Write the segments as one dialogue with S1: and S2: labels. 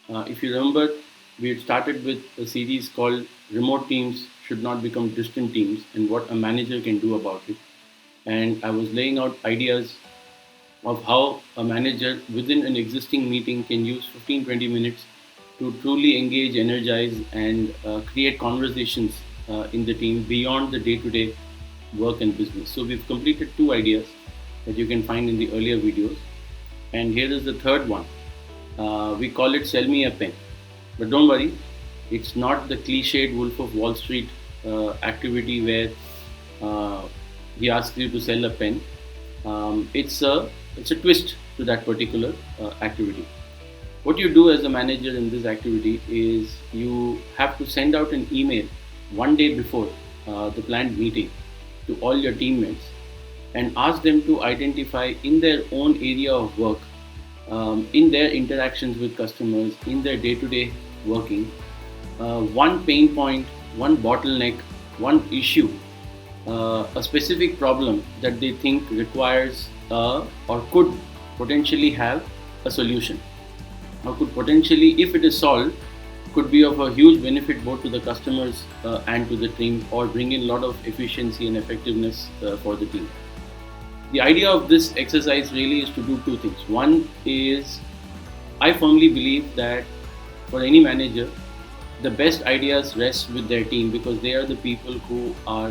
S1: If you remember, we had started with a series called Remote Teams Should Not Become Distant Teams and what a manager can do about it. And I was laying out ideas of how a manager within an existing meeting can use 15-20 minutes to truly engage, energize, and create conversations in the team beyond the day to day work and business. So, we've completed two ideas that you can find in the earlier videos. And here is the third one. We call it Sell Me a Pen. But don't worry, it's not the cliched Wolf of Wall Street activity where he asks you to sell a pen. It's a twist to that particular activity. What you do as a manager in this activity is you have to send out an email one day before the planned meeting to all your teammates and ask them to identify in their own area of work, in their interactions with customers, in their day-to-day working, one pain point, one bottleneck, one issue, a specific problem that they think requires or could potentially have a solution, or could potentially, if it is solved, could be of a huge benefit both to the customers and to the team, or bring in a lot of efficiency and effectiveness for the team. The idea of this exercise really is to do two things. One is, I firmly believe that for any manager, the best ideas rest with their team because they are the people who are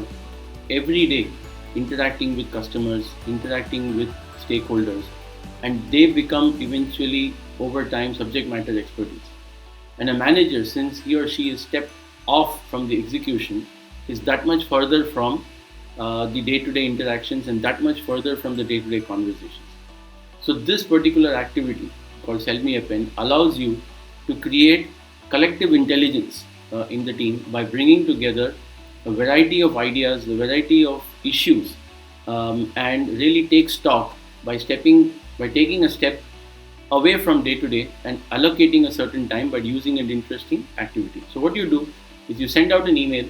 S1: every day interacting with customers, interacting with stakeholders, and they become eventually over time subject matter expertise. And a manager, since he or she is stepped off from the execution, is that much further from the day-to-day interactions and that much further from the day-to-day conversations. So this particular activity called Sell Me a Pen allows you to create collective intelligence in the team by bringing together a variety of ideas, a variety of issues, and really take stock by taking a step away from day to day and allocating a certain time by using an interesting activity. So what you do is you send out an email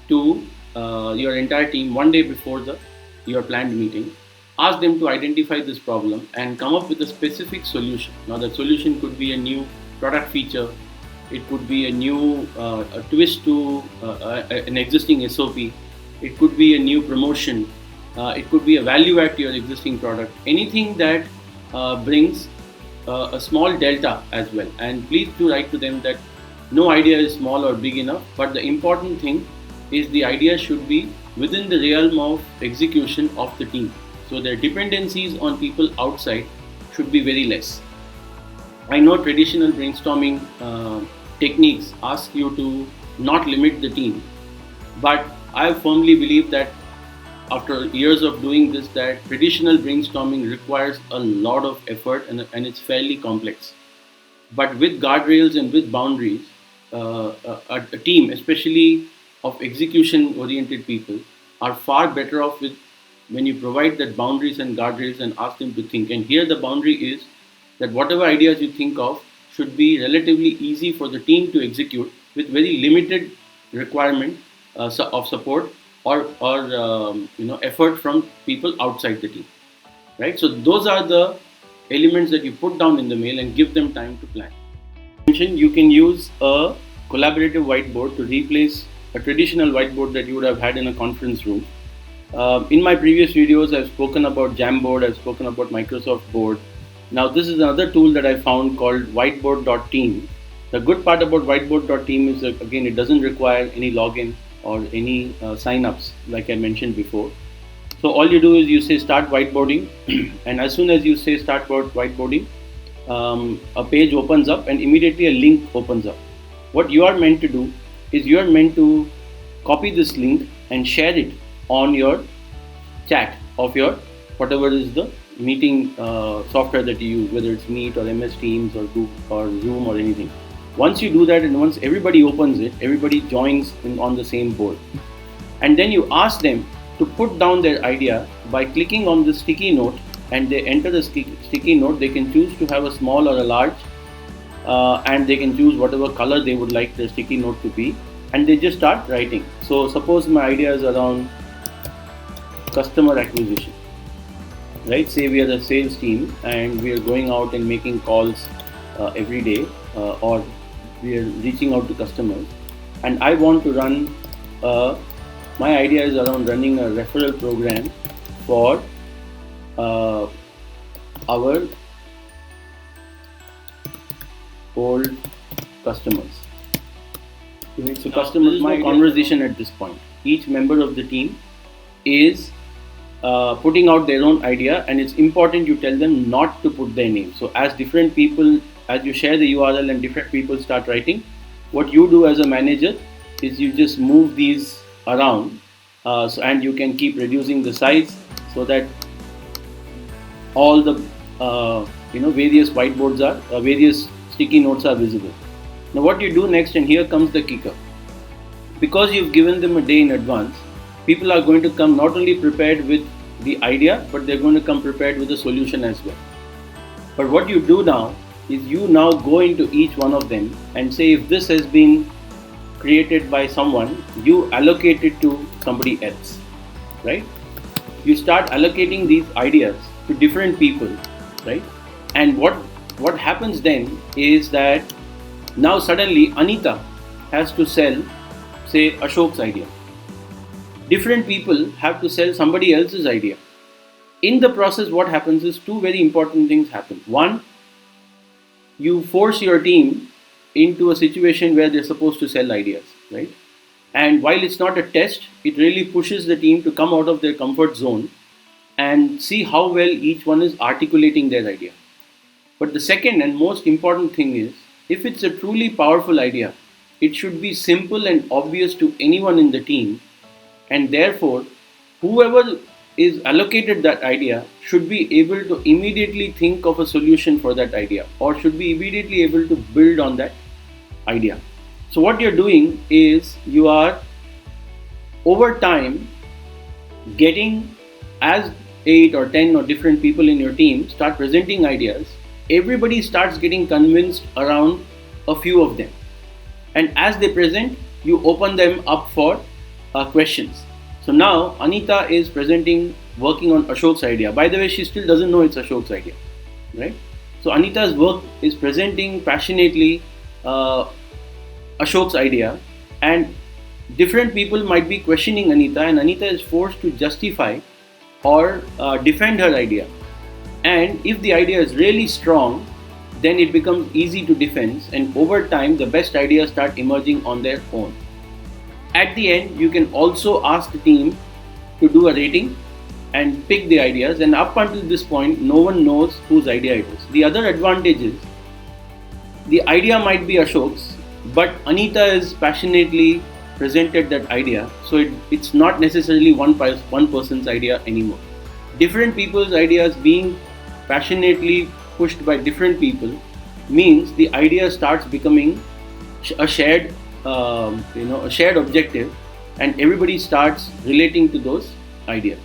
S1: to your entire team one day before your planned meeting. Ask them to identify this problem and come up with a specific solution. Now that solution could be a new product feature, it could be a twist to an existing SOP, it could be a new promotion, it could be a value add to your existing product, anything that brings a small delta as well. And please do write to them that no idea is small or big enough, but the important thing is the idea should be within the realm of execution of the team. So their dependencies on people outside should be very less. I know traditional brainstorming techniques ask you to not limit the team, but I firmly believe that after years of doing this, that traditional brainstorming requires a lot of effort and it's fairly complex. But with guardrails and with boundaries, a team, especially of execution oriented people, are far better off with when you provide that boundaries and guardrails and ask them to think. And here the boundary is that whatever ideas you think of should be relatively easy for the team to execute with very limited requirement of support or effort from people outside the team, right? So those are the elements that you put down in the mail and give them time to plan. You can use a collaborative whiteboard to replace a traditional whiteboard that you would have had in a conference room. In my previous videos, I've spoken about Jamboard, I've spoken about Microsoft Board. Now this is another tool that I found called whiteboard.team. The good part about whiteboard.team is that, again, it doesn't require any login or any sign-ups like I mentioned before. So all you do is you say start whiteboarding and as soon as you say start whiteboarding, a page opens up and immediately a link opens up. What you are meant to do is you are meant to copy this link and share it on your chat of your whatever is the meeting software that you use, whether it's Meet or MS Teams or Google or Zoom or anything. Once you do that and once everybody opens it, everybody joins on the same board. And then you ask them to put down their idea by clicking on the sticky note, and they enter the sticky note. They can choose to have a small or a large, and they can choose whatever color they would like the sticky note to be, and they just start writing. So suppose my idea is around customer acquisition, right? Say we are a sales team and we are going out and making calls every day, or we are reaching out to customers, and I want to run. My idea is around running a referral program for our old customers. Right? So customers, my conversation at this point. Each member of the team is putting out their own idea, and it's important you tell them not to put their name. So as different people, as you share the URL and different people start writing, what you do as a manager is you just move these around, and you can keep reducing the size so that all the various whiteboards are various sticky notes are visible. Now what you do next, and here comes the kicker, because you've given them a day in advance, people are going to come not only prepared with the idea, but they're going to come prepared with the solution as well. But what you do now is you now go into each one of them and say, if this has been created by someone, you allocate it to somebody else, right? You start allocating these ideas to different people, right? And what happens then is that now suddenly Anita has to sell, say, Ashok's idea. Different people have to sell somebody else's idea. In the process, what happens is two very important things happen. One, you force your team into a situation where they're supposed to sell ideas, right? And while it's not a test, it really pushes the team to come out of their comfort zone and see how well each one is articulating their idea. But the second and most important thing is, if it's a truly powerful idea, it should be simple and obvious to anyone in the team, and therefore whoever is allocated that idea should be able to immediately think of a solution for that idea, or should be immediately able to build on that idea. So what you're doing is you are over time getting, as 8 or 10 or different people in your team start presenting ideas, everybody starts getting convinced around a few of them, and as they present, you open them up for questions. So now Anita is presenting, working on Ashok's idea. By the way, she still doesn't know it's Ashok's idea, right? So Anita's work is presenting passionately Ashok's idea, and different people might be questioning Anita, and Anita is forced to justify or defend her idea. And if the idea is really strong, then it becomes easy to defend, and over time the best ideas start emerging on their own. At the end, you can also ask the team to do a rating and pick the ideas, and up until this point no one knows whose idea it is. The other advantage is the idea might be Ashok's, but Anita is passionately presented that idea, so it's not necessarily one person's idea anymore. Different people's ideas being passionately pushed by different people means the idea starts becoming a shared objective, and everybody starts relating to those ideas.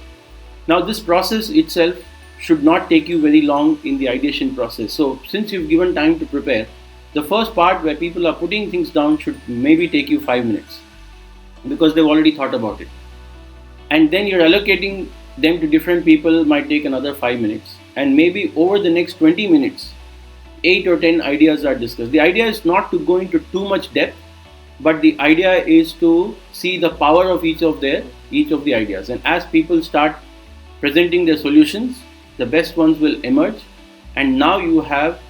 S1: Now this process itself should not take you very long in the ideation process. So since you've given time to prepare, the first part where people are putting things down should maybe take you 5 minutes, because they've already thought about it. And then you're allocating them to different people, might take another 5 minutes, and maybe over the next 20 minutes 8 or 10 ideas are discussed. The idea is not to go into too much depth, but the idea is to see the power of each of the ideas, and as people start presenting their solutions, the best ones will emerge, and now you have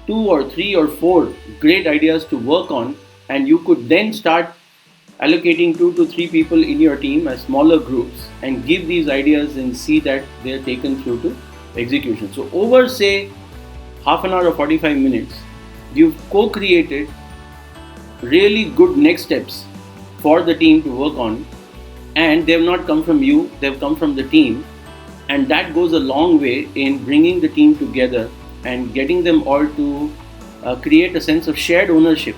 S1: 2 or 3 or 4 great ideas to work on, and you could then start allocating 2 to 3 people in your team as smaller groups and give these ideas and see that they are taken through to execution. So over, say, half an hour or 45 minutes, you've co-created really good next steps for the team to work on, and they've not come from you, they've come from the team, and that goes a long way in bringing the team together and getting them all to create a sense of shared ownership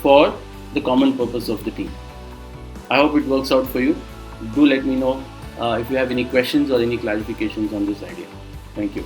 S1: for the common purpose of the team. I hope it works out for you. Do let me know if you have any questions or any clarifications on this idea. Thank you.